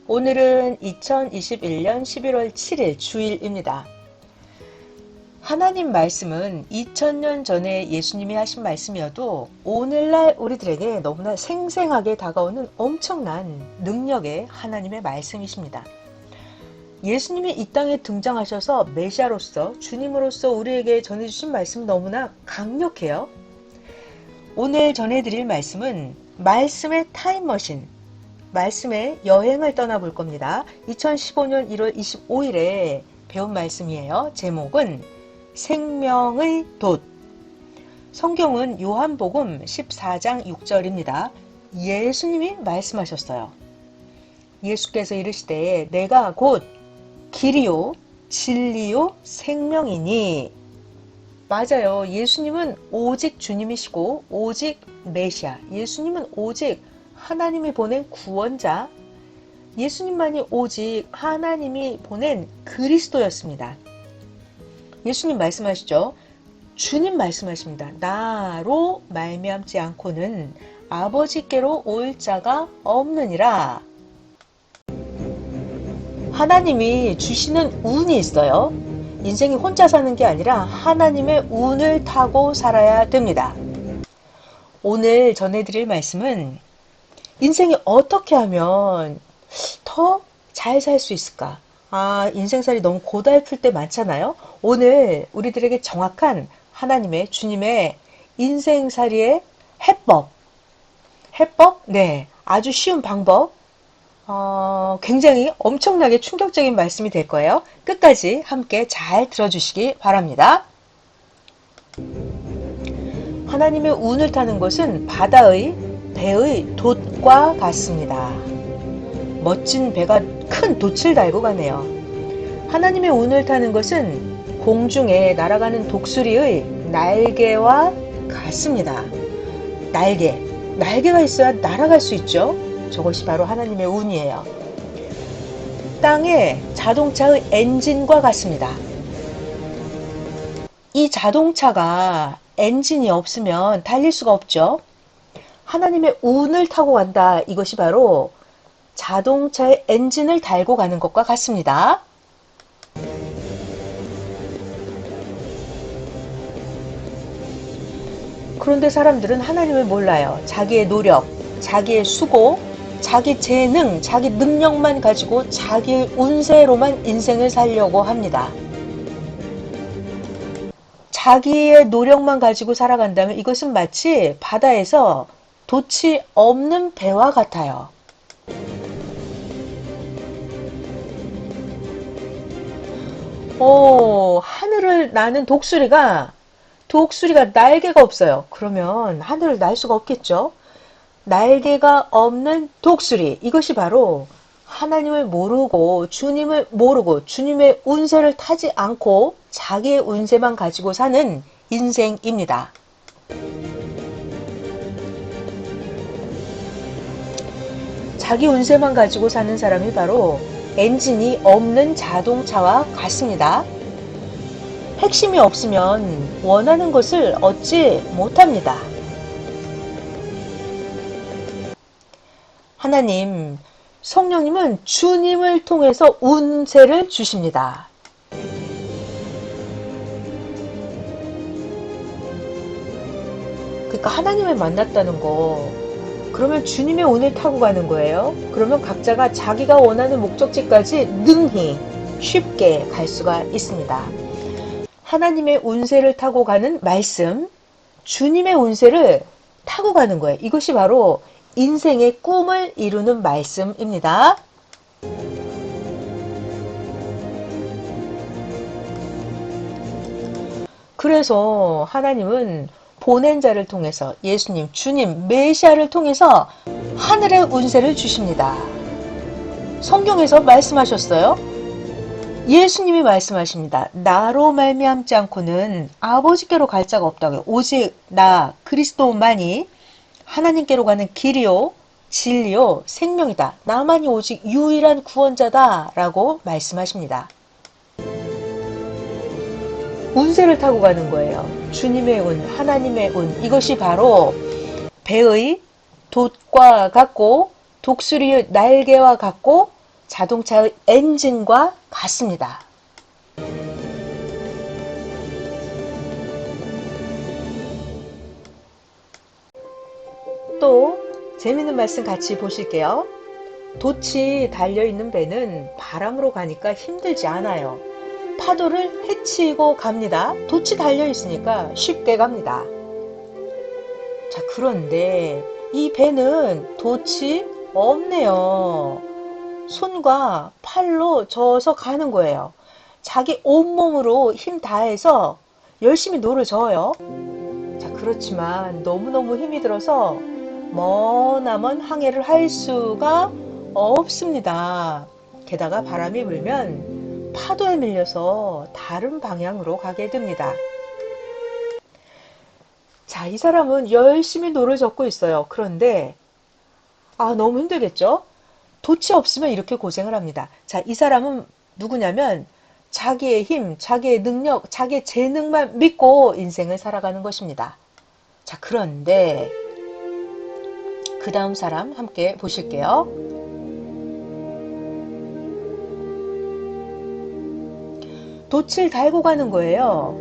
오늘은 2021년 11월 7일 주일입니다. 하나님 말씀은 2000년 전에 예수님이 하신 말씀이어도 오늘날 우리들에게 너무나 생생하게 다가오는 엄청난 능력의 하나님의 말씀이십니다. 예수님이 이 땅에 등장하셔서 메시아로서 주님으로서 우리에게 전해주신 말씀은 너무나 강력해요. 오늘 전해드릴 말씀은 말씀의 타임머신, 말씀의 여행을 떠나볼 겁니다. 2015년 1월 25일에 배운 말씀이에요. 제목은 생명의 돛. 성경은 요한복음 14장 6절입니다. 예수님이 말씀하셨어요. 예수께서 이르시되 내가 곧 길이요 진리요 생명이니. 맞아요. 예수님은 오직 주님이시고 오직 메시아. 예수님은 오직 하나님이 보낸 구원자. 예수님만이 오직 하나님이 보낸 그리스도였습니다. 예수님 말씀하시죠. 주님 말씀하십니다. 나로 말미암지 않고는 아버지께로 올 자가 없느니라. 하나님이 주시는 운이 있어요. 인생이 혼자 사는 게 아니라 하나님의 운을 타고 살아야 됩니다. 오늘 전해드릴 말씀은 인생이 어떻게 하면 더 잘 살 수 있을까? 인생살이 너무 고달플 때 많잖아요. 오늘 우리들에게 정확한 하나님의 주님의 인생살이의 해법? 네, 아주 쉬운 방법. 굉장히 엄청나게 충격적인 말씀이 될 거예요. 끝까지 함께 잘 들어주시기 바랍니다. 하나님의 운을 타는 것은 바다의 배의 돛과 같습니다. 멋진 배가 큰 돛을 달고 가네요. 하나님의 운을 타는 것은 공중에 날아가는 독수리의 날개와 같습니다. 날개가 있어야 날아갈 수 있죠. 저것이 바로 하나님의 운이에요. 땅에 자동차의 엔진과 같습니다. 이 자동차가 엔진이 없으면 달릴 수가 없죠. 하나님의 운을 타고 간다. 이것이 바로 자동차의 엔진을 달고 가는 것과 같습니다. 그런데 사람들은 하나님을 몰라요. 자기의 노력, 자기의 수고, 자기 재능, 자기 능력만 가지고 자기의 운세로만 인생을 살려고 합니다. 자기의 노력만 가지고 살아간다면 이것은 마치 바다에서 돛이 없는 배와 같아요. 하늘을 나는 독수리가 날개가 없어요. 그러면 하늘을 날 수가 없겠죠. 날개가 없는 독수리, 이것이 바로 하나님을 모르고 주님을 모르고 주님의 운세를 타지 않고 자기의 운세만 가지고 사는 인생입니다. 자기 운세만 가지고 사는 사람이 바로 엔진이 없는 자동차와 같습니다. 핵심이 없으면 원하는 것을 얻지 못합니다. 하나님, 성령님은 주님을 통해서 운세를 주십니다. 그러니까 하나님을 만났다는 거, 그러면 주님의 운을 타고 가는 거예요. 그러면 각자가 자기가 원하는 목적지까지 능히 쉽게 갈 수가 있습니다. 하나님의 운세를 타고 가는 말씀, 주님의 운세를 타고 가는 거예요. 이것이 바로 인생의 꿈을 이루는 말씀입니다. 그래서 하나님은 보낸 자를 통해서 예수님, 주님, 메시아를 통해서 하늘의 운세를 주십니다. 성경에서 말씀하셨어요. 예수님이 말씀하십니다. 나로 말미암지 않고는 아버지께로 갈 자가 없다고요. 오직 나 그리스도만이 하나님께로 가는 길이요 진리요 생명이다. 나만이 오직 유일한 구원자다 라고 말씀하십니다. 운세를 타고 가는 거예요. 주님의 운, 하나님의 운, 이것이 바로 배의 돛과 같고 독수리의 날개와 같고 자동차의 엔진과 같습니다. 또 재밌는 말씀 같이 보실게요. 돛이 달려있는 배는 바람으로 가니까 힘들지 않아요. 파도를 헤치고 갑니다. 돛이 달려있으니까 쉽게 갑니다. 자, 그런데 이 배는 돛이 없네요. 손과 팔로 저어서 가는 거예요. 자기 온몸으로 힘 다해서 열심히 노를 저어요. 자, 그렇지만 너무너무 힘이 들어서 머나먼 항해를 할 수가 없습니다. 게다가 바람이 불면 파도에 밀려서 다른 방향으로 가게 됩니다. 자, 이 사람은 열심히 노를 젓고 있어요. 그런데 너무 힘들겠죠? 돛이 없으면 이렇게 고생을 합니다. 자, 이 사람은 누구냐면 자기의 힘, 자기의 능력, 자기의 재능만 믿고 인생을 살아가는 것입니다. 자, 그런데 그 다음 사람 함께 보실게요. 돛을 달고 가는 거예요.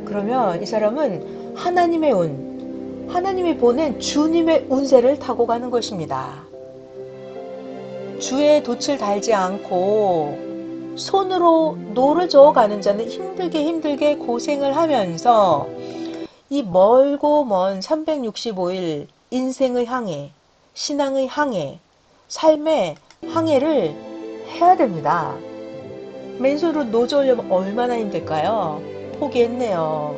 그러면 이 사람은 하나님의 운, 하나님이 보낸 주님의 운세를 타고 가는 것입니다. 주의 돛을 달지 않고 손으로 노를 저어가는 자는 힘들게 고생을 하면서 이 멀고 먼 365일 인생의 항해, 신앙의 항해, 삶의 항해를 해야 됩니다. 맨손으로 노 저으려면 얼마나 힘들까요? 포기했네요.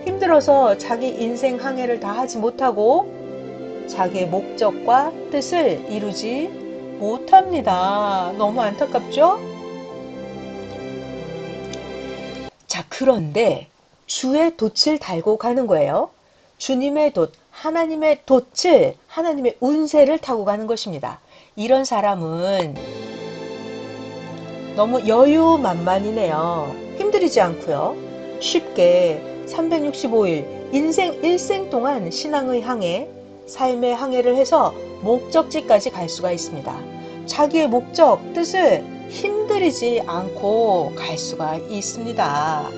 힘들어서 자기 인생 항해를 다 하지 못하고 자기의 목적과 뜻을 이루지 못합니다. 너무 안타깝죠? 자, 그런데 주의 돛을 달고 가는 거예요. 주님의 돛, 하나님의 돛을, 하나님의 운세를 타고 가는 것입니다. 이런 사람은 너무 여유만만이네요. 힘들이지 않고요. 쉽게 365일 인생 일생 동안 신앙의 항해, 삶의 항해를 해서 목적지까지 갈 수가 있습니다. 자기의 목적, 뜻을 힘들이지 않고 갈 수가 있습니다.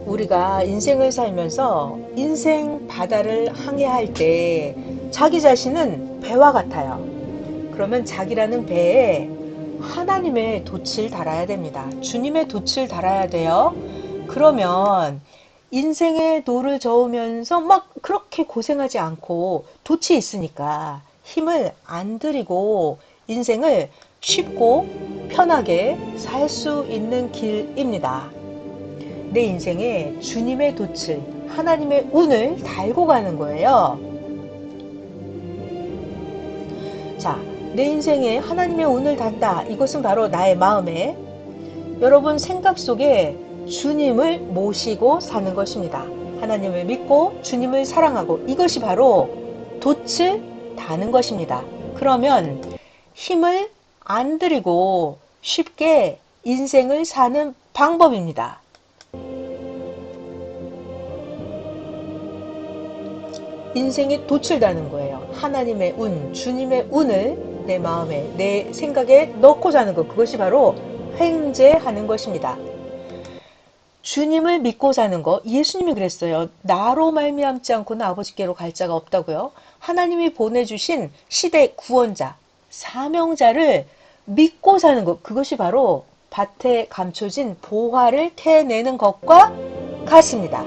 우리가 인생을 살면서 인생 바다를 항해할 때 자기 자신은 배와 같아요. 그러면 자기라는 배에 하나님의 돛을 달아야 됩니다. 주님의 돛을 달아야 돼요. 그러면 인생의 노를 저으면서 막 그렇게 고생하지 않고 돛이 있으니까 힘을 안 들이고 인생을 쉽고 편하게 살 수 있는 길입니다. 내 인생에 주님의 돛을, 하나님의 운을 달고 가는 거예요. 자, 내 인생에 하나님의 운을 단다. 이것은 바로 나의 마음에 여러분 생각 속에 주님을 모시고 사는 것입니다. 하나님을 믿고 주님을 사랑하고 이것이 바로 돛을 다는 것입니다. 그러면 힘을 안 들이고 쉽게 인생을 사는 방법입니다. 인생에 돛을 다는 거예요. 하나님의 운, 주님의 운을 내 마음에, 내 생각에 넣고 사는 것. 그것이 바로 횡재하는 것입니다. 주님을 믿고 사는 것, 예수님이 그랬어요. 나로 말미암지 않고는 아버지께로 갈 자가 없다고요. 하나님이 보내주신 시대 구원자, 사명자를 믿고 사는 것, 그것이 바로 밭에 감춰진 보화를 캐내는 것과 같습니다.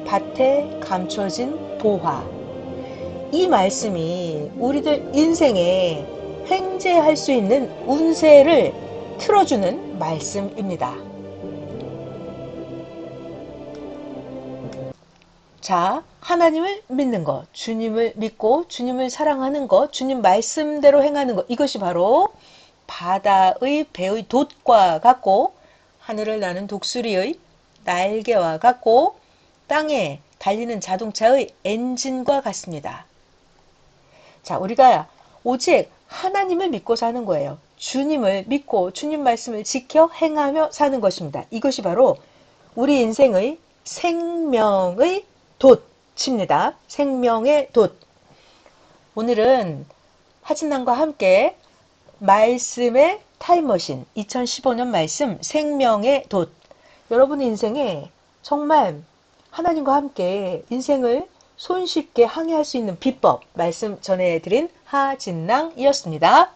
밭에 감춰진 보화. 이 말씀이 우리들 인생에 횡재할 수 있는 운세를 틀어주는 말씀입니다. 자, 하나님을 믿는 것, 주님을 믿고 주님을 사랑하는 것, 주님 말씀대로 행하는 것, 이것이 바로 바다의 배의 돛과 같고 하늘을 나는 독수리의 날개와 같고 땅에 달리는 자동차의 엔진과 같습니다. 자, 우리가 오직 하나님을 믿고 사는 거예요. 주님을 믿고 주님 말씀을 지켜 행하며 사는 것입니다. 이것이 바로 우리 인생의 생명의 돛입니다. 생명의 돛. 오늘은 하진남과 함께 말씀의 타임머신 2015년 말씀 생명의 돛 여러분의 인생에 정말 하나님과 함께 인생을 손쉽게 항해할 수 있는 비법 말씀 전해드린 하진랑이었습니다.